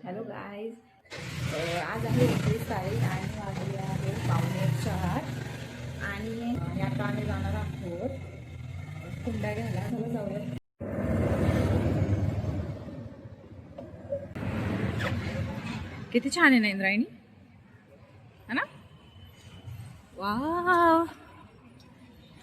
Hello guys, आज आहे 29 तारीख आणि वाजले आहे 3:45 आणि आता आम्ही जाणार आहोत कुंडा घ्यायला. चला जाऊया. किती छान आहे ना इंद्रायणी, है ना? वाव,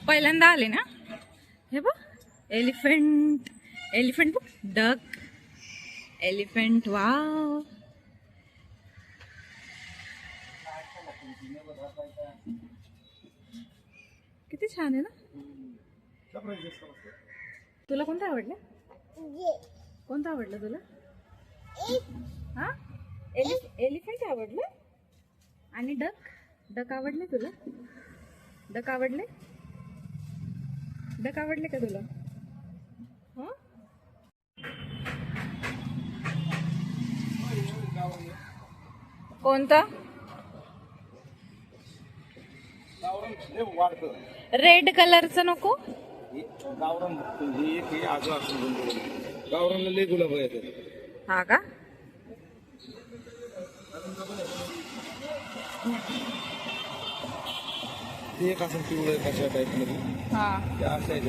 पहिल्यांदा आले ना हे बघ. एलिफंट एलिफंट बघ, डक एलिफंट. वाव, किती छान आहे ना. तुला कोणतं आवडलं? कोणतं आवडलं तुला? हा, एलिफंट आवडलं. आणि डक आवडले तुला? डक आवडले? डक आवडले का तुला? हा, कोणता? रेड कलरचं नको. गावरानला लय गुलाब येतात. हा का? ते एक असं पिवळं कशा टाईप मध्ये हा, ते असं आहे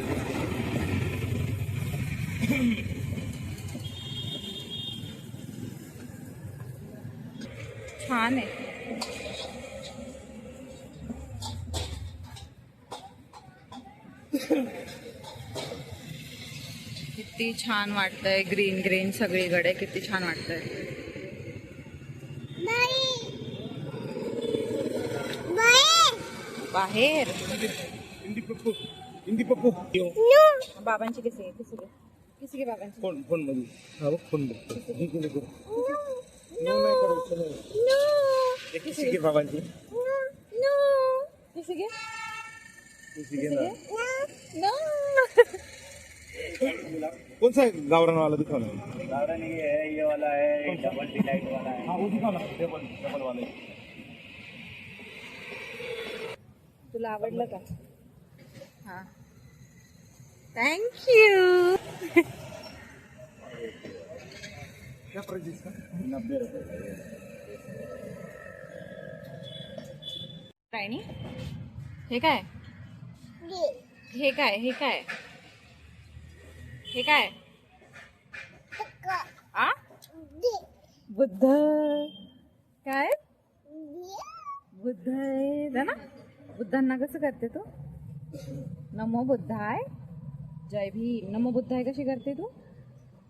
छान आहे. किती छान वाटतंय, ग्रीन ग्रीन सगळीकडे. किती छान वाटतंय. बाहेर हिंदी पप्पू बाबांची किसी किसी बाबांची फोन फोन मध्ये. हा बघ फोन बघ. नाही करायचं नाही. किसी के बाबांची किसी के किसी के नो. कौन सा गावरान वाला दिखाना? गावरान ये वाला है, डबल डिलाइट वाला है. हाँ वो दिखाना, डबल वाले. तुला आवडलं का? हा, थँक्यू. क्या प्राइस इसका? 90 रुपये. रायणी, हे काय? हे काय? हे काय? हे काय? आ, बुद्ध. काय बुद्ध आहे ना? बुद्धांना कसं करते तू? नमो बुद्धाय जय भीम. नमो बुद्धाय कशी करते तू?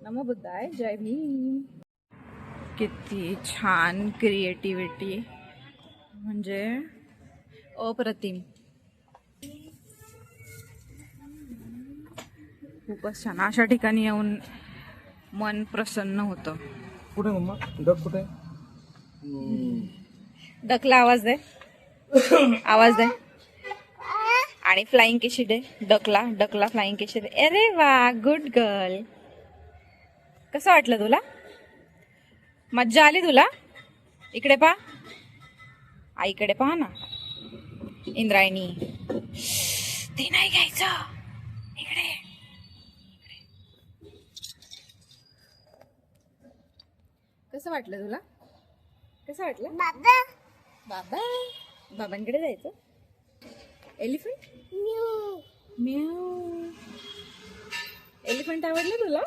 नमो बुद्धाय जय भीम. किती छान क्रिएटिव्हिटी, म्हणजे अप्रतिम. खूपच छान. अशा ठिकाणी येऊन मन प्रसन्न होतं. कुठे मम्मा? डक कुठे? डकला आवाज दे, आवाज दे. आणि फ्लाइंग किशी दे. डकला फ्लाइंग किशी दे. अरे वा, गुड गर्ल. कसं वाटलं तुला? मज्जा आली तुला? इकडे पहा, आईकडे पहा ना. इंद्रायणी, ते नाही घ्यायचं. इकडे कसं वाटलं तुला? कसं वाटलं? बाबा, बाबांकडे जायचं. एलिफंट म्याऊ. एलिफंट आवडलं तुला?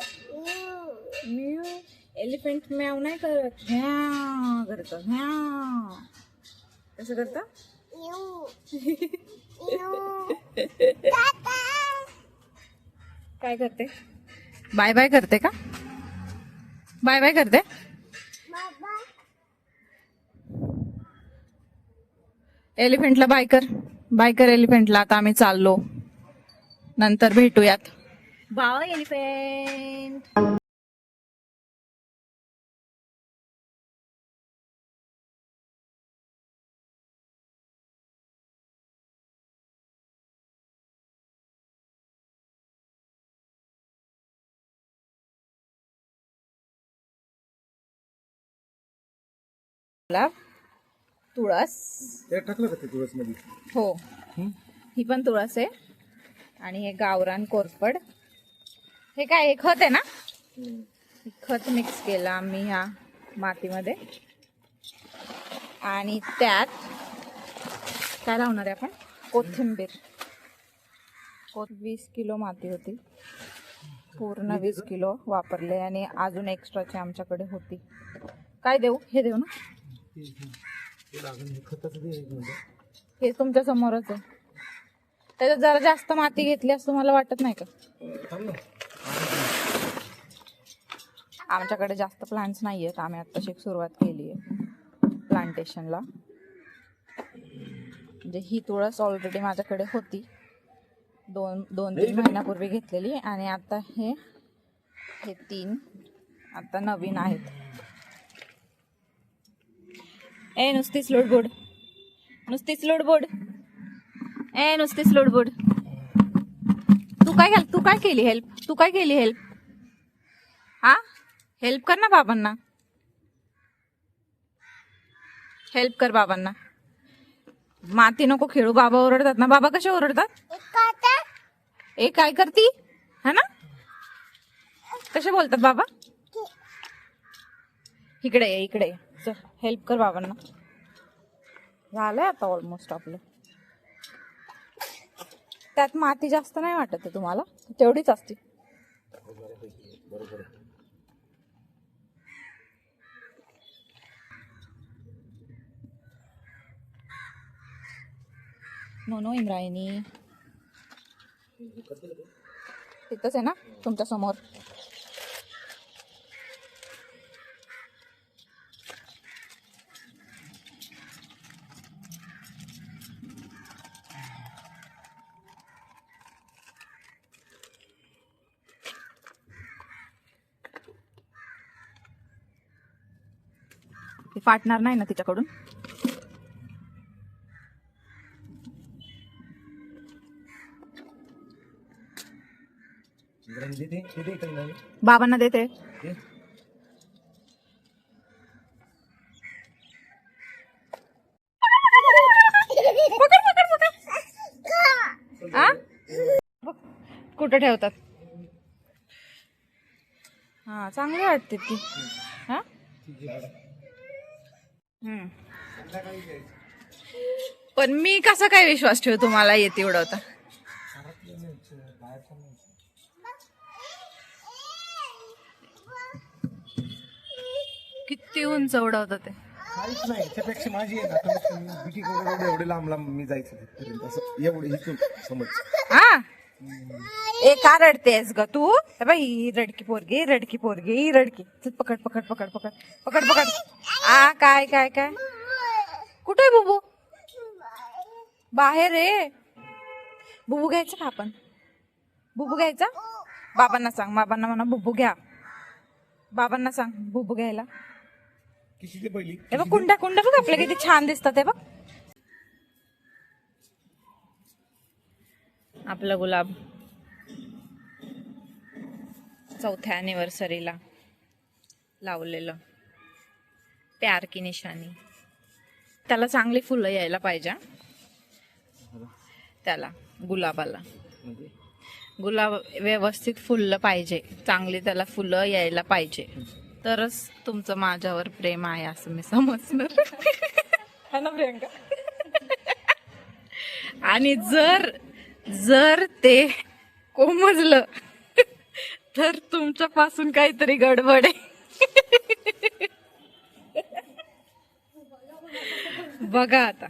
म्याऊ. एलिफंट म्याऊ नाही करत, म्याऊ करतं. म्याऊ कसं करतं? काय करते? बाय बाय करते का? बाय बाय करते. एलिफंटला बाय कर. बाय कर एलिफंटला. आता आम्ही चाललो, नंतर भेटूयात. Bye elephant. तुळस ते टाकलं का ते तुळस मध्ये? हो, ही पण तुळस आहे. आणि हे गावरान कोरफड. हे काय, हे खत आहे ना? खत मिक्स केलं आम्ही ह्या मातीमध्ये आणि त्यात काय लावणार आहे आपण? कोथिंबीर. 20 किलो माती होती, पूर्ण 20 किलो वापरले आणि अजून एक्स्ट्राची आमच्याकडे होती. काय देऊ? हे देऊ ना? हे तुमच्या समोरच आहे. त्याच्यात जरा जास्त माती घेतली असं मला वाटत नाही का? आमच्याकडे जास्त प्लांट्स नाही आहेत, आम्ही आत्ताशी सुरुवात केली आहे प्लांटेशनला. म्हणजे ही तुळस ऑलरेडी माझ्याकडे होती, दोन 3 महिन्यापूर्वी घेतलेली आणि आता हे 3 आता नवीन आहेत. नुसतीच लोडबोड, नुसतीच लोडबोड, नुसतीच लोडबोड. तू काय केली हेल्प? तू काय केली हेल्प? हा, हेल्प कर ना बाबांना, हेल्प कर बाबांना. माती नको खेळू, बाबा ओरडतात ना. बाबा कसे ओरडतात? ए काय करती है ना? कसे बोलतात बाबा? इकडे ये, इकडे ये. चल हेल्प कर बाबांना. झालंय आता ऑलमोस्ट आपलं. त्यात माती जास्त नाही वाटत आहे तुम्हाला? तेवढीच असते. नो इंद्रायणी तिथंच आहे ना तुमच्या समोर. ते फाटणार नाही ना तिच्याकडून? बाबांना देते. कुठं ठेवतात? हा चांगली वाटते ती. हा पण मी कसा काय विश्वास ठेवू तुम्हाला येते उडवता? किती उंच उडवतात ते. काहीच नाही, त्यापेक्षा माझी आहे ना. बिटी एवढे लांब लांब मी जायचं तिथपर्यंत, असं एवढे इथून समज. हा ए का रडतेस ग तू? बाई ही रडकी पोरगी, रडकी पोरगी, ही रडकी. चल पकड पकड पकड पकड पकड पकड. काय काय काय? कुठे आहे बुबू? बाहेर रे. बुबू घ्यायचा का आपण? बुबू घ्यायचा? बाबांना सांग, बाबांना म्हणा बुबू घ्या. बाबांना सांग बुबू घ्यायला. किती ते पहिली हे बघ कुंडा कुंडा बघ आपल्या किती छान दिसतात. हे बघ आपलं गुलाब 4थ्या अॅनिव्हर्सरीला लावलेलं, प्यार की निशाणी. त्याला चांगली फुलं यायला पाहिजे. त्याला गुलाबाला गुलाब व्यवस्थित फुललं पाहिजे, चांगली त्याला फुलं यायला पाहिजे, तरच तुमचं माझ्यावर प्रेम आहे असं मी समजणार. है ना प्रियंका? आणि जर जर ते कोमजलं तर तुमच्यापासून काहीतरी गडबड आहे. बघा आता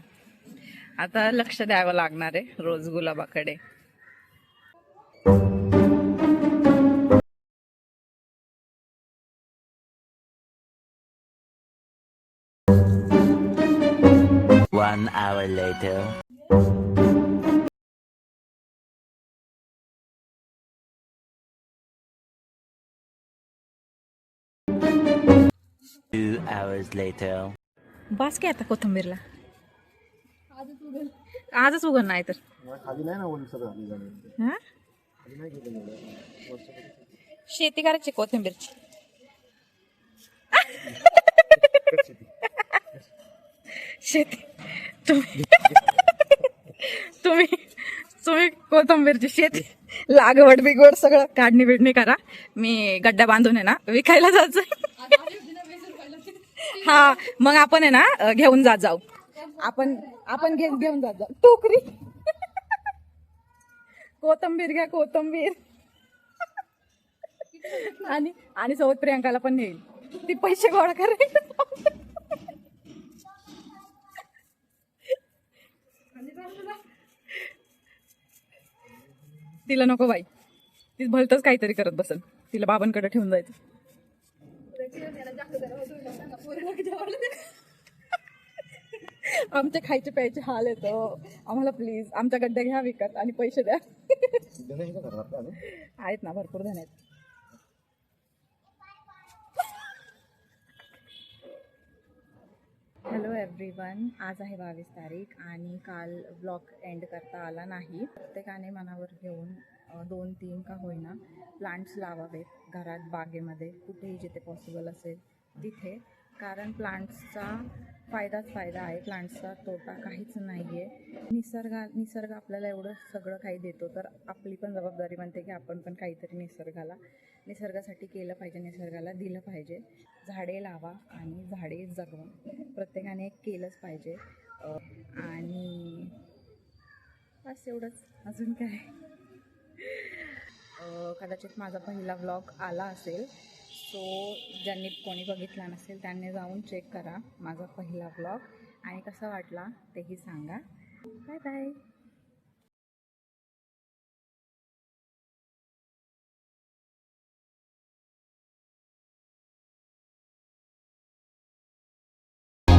आता लक्ष द्यावं लागणार आहे रोज गुलाबाकडे. One hour later. 2 hours later. बास की आता कोथिंबीरला आजच उघड नाही तर खाली नाही ना वन सगळं खाली जाणार. हा? खाली नाही गेलं एवढं. शेती करायची कोथिंबीरची. शेती तुम्ही तुम्ही तुम्ही कोथिंबीरची शेती लागवड बिगवड सगळं काढणी बिडणी करा. मी गड्ड्या बांधून आहे ना विकायला जायचं. हा मग आपण आहे ना घेऊन जाऊ. आपण घेऊन जाऊ टोकरी. कोथंबीर घ्या कोथंबीर. आणि सोबत प्रियांकाला पण नेईल. ती पैसे गोळा करेल. तिला नको बाई, ती भलतच काहीतरी करत बसल. तिला बाबांकडे ठेवून जायचं. आमचे खायचे प्यायचे हाल येतो. आम्हाला प्लीज आमच्या गड्ड्या घ्या विकत आणि पैसे द्या. आहेत ना भरपूर जण आहेत. हॅलो एव्हरीवन, आज आहे 22 तारीख आणि काल ब्लॉग एंड करता आला नाही. प्रत्येकाने मनावर घेऊन 2-3 का होईना प्लांट्स लावावेत घरात, बागेमध्ये, कुठेही जिथे पॉसिबल असेल तिथे. कारण प्लांट्सचा फायदाच फायदा आहे, प्लांट्सचा तोटा काहीच नाही आहे. निसर्ग आपल्याला एवढं सगळं काही देतो, तर आपली पण जबाबदारी बनते की आपण पण काहीतरी निसर्गासाठी केलं पाहिजे, निसर्गाला दिलं पाहिजे. झाडे लावा आणि झाडे जगवा. प्रत्येकाने एक केलंच पाहिजे. आणि बस एवढंच, अजून काय. कदाचित माझा पहिला व्लॉग आला असेल, सो ज्यांनी कोणी बघितला नसेल त्यांनी जाऊन चेक करा माझा पहिला व्लॉग आणि कसा वाटला तेही सांगा. Bye bye.